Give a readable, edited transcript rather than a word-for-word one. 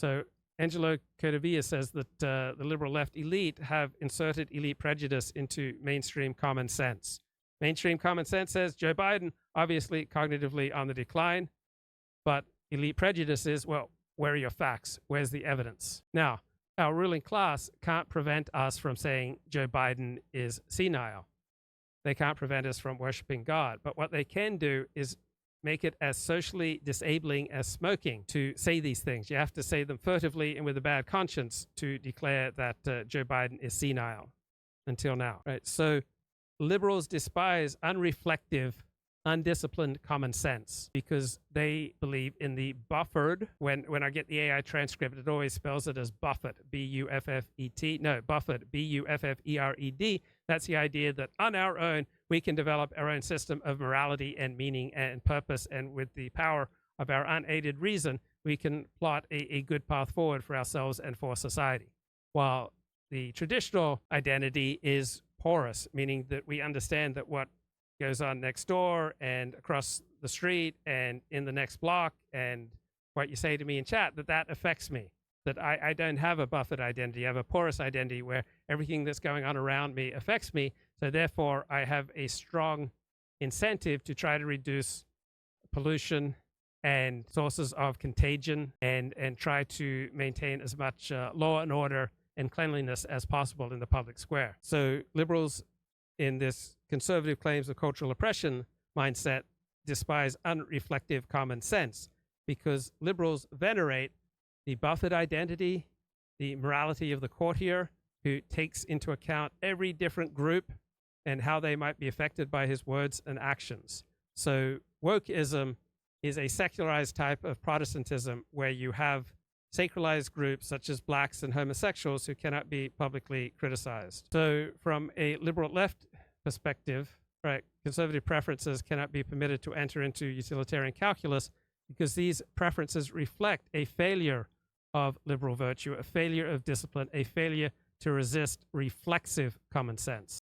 So Angelo Cotevilla says that the liberal left elite have inserted elite prejudice into mainstream common sense. Mainstream common sense says Joe Biden, obviously cognitively on the decline, but elite prejudice is, well, where are your facts? Where's the evidence? Now, our ruling class can't prevent us from saying Joe Biden is senile. They can't prevent us from worshiping God. But what they can do is make it as socially disabling as smoking to say these things. You have to say them furtively and with a bad conscience to declare that Joe Biden is senile until now. Right? So liberals despise unreflective, undisciplined common sense because they believe in the buffered. When I get the AI transcript, it always spells it as buffet, B-U-F-F-E-T. No, buffet, B-U-F-F-E-R-E-D. That's the idea that on our own, we can develop our own system of morality and meaning and purpose. And with the power of our unaided reason, we can plot a good path forward for ourselves and for society. While the traditional identity is porous, meaning that we understand that what goes on next door and across the street and in the next block and what you say to me in chat, that affects me. That I don't have a buffered identity. I have a porous identity where everything that's going on around me affects me. So therefore, I have a strong incentive to try to reduce pollution and sources of contagion and try to maintain as much law and order and cleanliness as possible in the public square. So liberals in this conservative claims of cultural oppression mindset despise unreflective common sense because liberals venerate the buffered identity, the morality of the courtier, who takes into account every different group and how they might be affected by his words and actions. So wokeism is a secularized type of Protestantism where you have sacralized groups such as blacks and homosexuals who cannot be publicly criticized. So from a liberal left perspective, right, conservative preferences cannot be permitted to enter into utilitarian calculus because these preferences reflect a failure of liberal virtue, a failure of discipline, a failure to resist reflexive common sense.